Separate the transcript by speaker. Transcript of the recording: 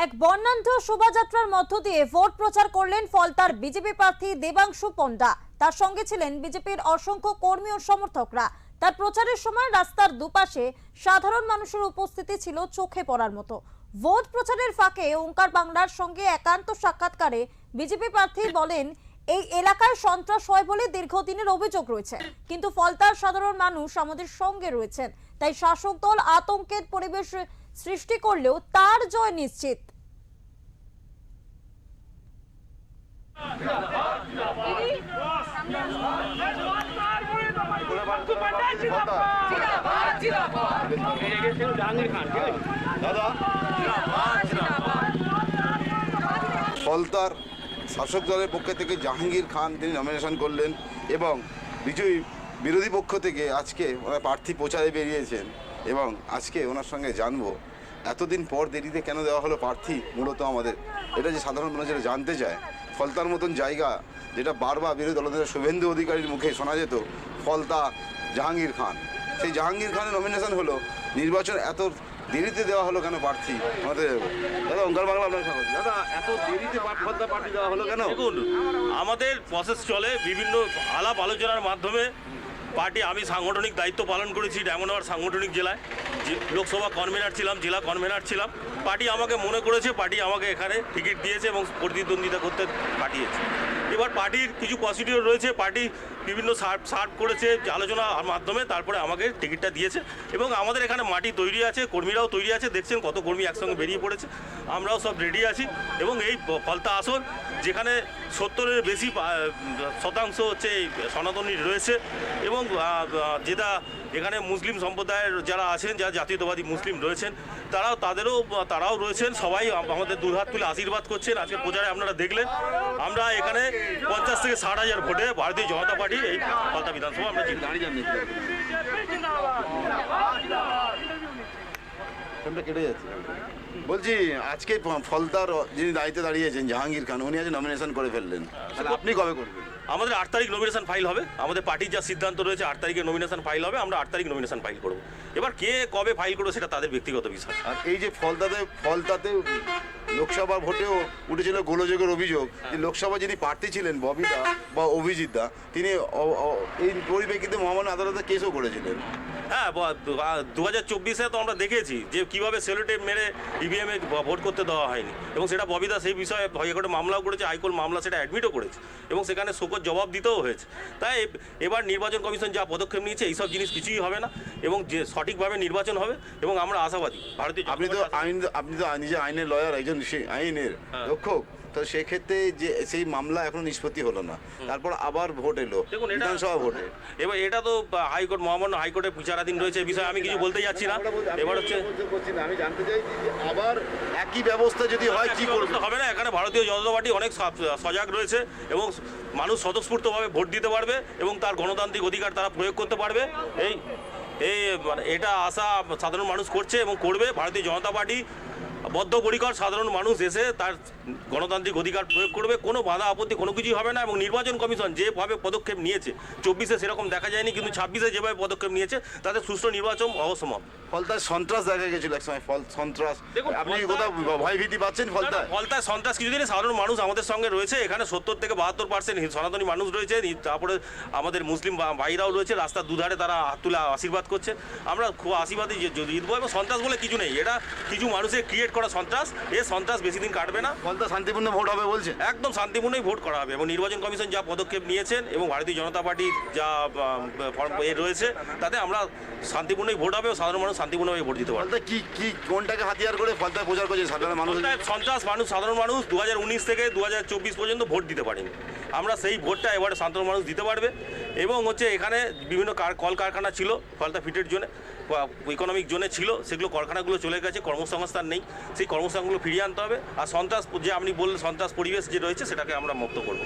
Speaker 1: এক বর্ণাঢ্য শোভাযাত্রার মধ্য দিয়ে ভোট প্রচার করলেন ফলতার বিজেপি প্রার্থী দেবাংশু পণ্ডা। তার সঙ্গে ছিলেন বিজেপির অসংখ্য কর্মী ও সমর্থকরা। তার প্রচারের সময় রাস্তার দুপাশে সাধারণ মানুষের উপস্থিতি ছিল চোখে পড়ার মতো। ভোট প্রচারের ফাঁকে ওঙ্কার বাংলার সঙ্গে একান্ত সাক্ষাৎকারে বিজেপি প্রার্থী বলেন, এই এলাকায় সন্ত্রাস হয় বলে দীর্ঘদিনের অভিযোগ রয়েছে, কিন্তু ফলতার সাধারণ মানুষ আমাদের সঙ্গে রয়েছেন। তাই শাসক দল আতঙ্কের পরিবেশ সৃষ্টি করলেও তার জয় নিশ্চিত।
Speaker 2: ফলতার শাসক দলের পক্ষ থেকে জাহাঙ্গীর খান তিনি নমিনেশন করলেন এবং বিরোধী পক্ষ থেকে আজকে ওনার প্রার্থী প্রচারে বেরিয়েছেন এবং আজকে ওনার সঙ্গে জানবো এতদিন পর দেরিতে কেন দেওয়া হলো প্রার্থী। মূলত আমাদের এটা যে সাধারণ মানুষ যেটা জানতে চায়, ফলতার মতন জায়গা যেটা বারবার বিরোধী দলনেতা শুভেন্দু অধিকারীর মুখে শোনা যেত ফলতা জাহাঙ্গীর খান, সেই জাহাঙ্গীর খানের নমিনেশন হলো, নির্বাচন এত দেরিতে দেওয়া হলো কেন প্রার্থী? আমাদের দাদা ওঙ্কার বাংলা আপনার স্বাগত। দাদা এত দেরিতে ফলতা প্রার্থী দেওয়া হলো কেন?
Speaker 3: দেখুন, আমাদের প্রসেস চলে বিভিন্ন আলাপ আলোচনার মাধ্যমে। পার্টি আমি সাংগঠনিক দায়িত্ব পালন করেছি ডায়মন্ড সাংগঠনিক জেলায়, লোকসভা কনভেনার ছিলাম, জেলা কনভেনার ছিলাম। পার্টি আমাকে মনে করেছে, পার্টি আমাকে এখানে টিকিট দিয়েছে এবং প্রতিদ্বন্দ্বিতা করতে পাঠিয়েছে। এবার পার্টির কিছু প্রসিডিওর রয়েছে, পার্টি বিভিন্ন সার্ভ করেছে আলোচনার মাধ্যমে, তারপরে আমাকে টিকিটটা দিয়েছে এবং আমাদের এখানে মাটি তৈরি আছে, কর্মীরাও তৈরি আছে। দেখছেন কত কর্মী একসঙ্গে বেরিয়ে পড়েছে, আমরাও সব রেডি আছি এবং এই ফলতা আসন যেখানে 70-এর বেশি শতাংশ হচ্ছে সনাতনী রয়েছে এবং যেটা এখানে মুসলিম সম্প্রদায়ের যারা আছেন, যারা জাতীয়তাবাদী মুসলিম রয়েছেন, তারাও রয়েছেন। সবাই আমাদের দুহাত তুলে আশীর্বাদ করছেন। আজকে প্রচারে আপনারা দেখলেন, আমরা এখানে 50 থেকে 60,000 ভোটে ভারতীয় জনতা পার্টি এই ফলতা বিধানসভা আমরা
Speaker 2: কেটে যাচ্ছে। বলছি আজকে ফলতার যিনি দায়িত্বে দাঁড়িয়েছেন জাহাঙ্গীর খান, উনি আজ নমিনেশন করে ফেললেন, আপনি কবে করবেন?
Speaker 3: আমাদের 8 তারিখ নমিনেশন ফাইল হবে। আমাদের পার্টির যা সিদ্ধান্ত রয়েছে 8 তারিখে নমিনেশন ফাইল হবে। আমরা 8 তারিখ নমিনেশন ফাইল করব। এবার কে কবে ফাইল করবে সেটা তাদের ব্যক্তিগত বিষয়।
Speaker 2: আর এই যে ফলতাতে লোকসভা ভোটেও উঠেছিল গোলযোগের অভিযোগ যে লোকসভা যিনি প্রার্থী ছিলেন ববিদা বা অভিজিৎ দা, তিনি এই পরিপ্রেক্ষিতে মহামান্য আদালতে কেসও করেছিলেন।
Speaker 3: হ্যাঁ, 2024-এ তো আমরা দেখেছি যে কীভাবে সেলোটেপ মেরে ইভিএমে ভোট করতে দেওয়া হয়নি এবং সেটা ববিদা সেই বিষয়ে হাইকোর্টে মামলাও করেছে, হাইকোর্ট মামলা সেটা অ্যাডমিটও করেছে এবং সেখানে শোকজ জবাব দিতেও হয়েছে। তাই এবার নির্বাচন কমিশন যা পদক্ষেপ নিয়েছে এইসব জিনিস কিছুই হবে না এবং যে সঠিকভাবে নির্বাচন হবে এবং আমরা আশাবাদী। ভারতীয়
Speaker 2: আপনি তো নিজে আইনের লয়ার, একজন আইনের রক্ষক, তো সেক্ষেত্রে যে সেই মামলা এখনো নিষ্পত্তি হলো না, তারপর আবার ভোট এলো বিধানসভা ভোটে।
Speaker 3: এবার এটা তো হাইকোর্ট, মহামান্য হাইকোর্টে বিচারাধীন রয়েছে, এই বিষয়ে আমি কিছু বলতে যাচ্ছি না। এবার হচ্ছে
Speaker 2: আমি জানতে চাই আবার একই ব্যবস্থা যদি হয় কি করতে
Speaker 3: হবে না। এখানে ভারতীয় জনতা পার্টি অনেক সজাগ রয়েছে এবং মানুষ স্বতঃস্ফূর্তভাবে ভোট দিতে পারবে এবং তার গণতান্ত্রিক অধিকার তারা প্রয়োগ করতে পারবে। মানে এটা আশা সাধারণ মানুষ করছে এবং করবে। ভারতীয় জনতা পার্টি বদ্ধপরিকর, সাধারণ মানুষ এসে তার গণতান্ত্রিক অধিকার প্রয়োগ করবে, কোনো বাধা আপত্তি কোনো কিছুই হবে না। এবং নির্বাচন কমিশন যেভাবে পদক্ষেপ নিয়েছে, 24-এ সেরকম দেখা যায়নি, কিন্তু 26-এ যেভাবে পদক্ষেপ নিয়েছে তাতে সুষ্ঠু নির্বাচন অবশ্যম্ভব।
Speaker 2: ফলতায় সন্ত্রাস দেখা গেছিল এক সময়, সন্ত্রাস, আপনি কোথাও ভয় ভীতি পাচ্ছেন?
Speaker 3: ফলতায় সন্ত্রাস কিছুদিন, সাধারণ মানুষ আমাদের সঙ্গে রয়েছে। এখানে 70 থেকে 72% সনাতনী মানুষ রয়েছে, তারপরে আমাদের মুসলিম ভাইরাও রয়েছে, রাস্তার দুধারে তারা হাত তুলে আশীর্বাদ করছে। আমরা খুব আশীর্বাদী জিতবো এবং সন্ত্রাস বলে কিছু নেই, এটা কিছু মানুষের ক্রিয়েট করা সন্ত্রাস। এই সন্ত্রাস বেশি দিন কাটবে না।
Speaker 2: ফলতা শান্তিপূর্ণ ভোট হবে বলছে,
Speaker 3: একদম শান্তিপূর্ণই ভোট করা হবে এবং নির্বাচন কমিশন যা পদক্ষেপ নিয়েছেন এবং ভারতীয় জনতা পার্টির যা রয়েছে তাতে আমরা শান্তিপূর্ণই ভোট হবে এবং সাধারণ মানুষ শান্তিপূর্ণভাবে ভোট দিতে পারবে।
Speaker 2: কি কোনটাকে হাতিয়ার করে ফলতায় প্রচার করছে সাধারণ মানুষ?
Speaker 3: সন্ত্রাস সাধারণ মানুষ 2019 থেকে 2024 পর্যন্ত ভোট দিতে পারেনি। আমরা সেই ভোটটা এবারে সাধারণ মানুষ দিতে পারবে এবং হচ্ছে এখানে বিভিন্ন কলকারখানা ছিল ফলতা ফিটের জন্য, ইকোনমিক জোনে ছিল, সেগুলো কারখানাগুলো চলে গেছে, কর্মসংস্থান নেই, সেই কর্মসংস্থানগুলো ফিরিয়ে আনতে হবে। আর সন্ত্রাস যে আপনি বললেন, সন্ত্রাস পরিবেশ যে রয়েছে সেটাকে আমরা মুক্ত করব।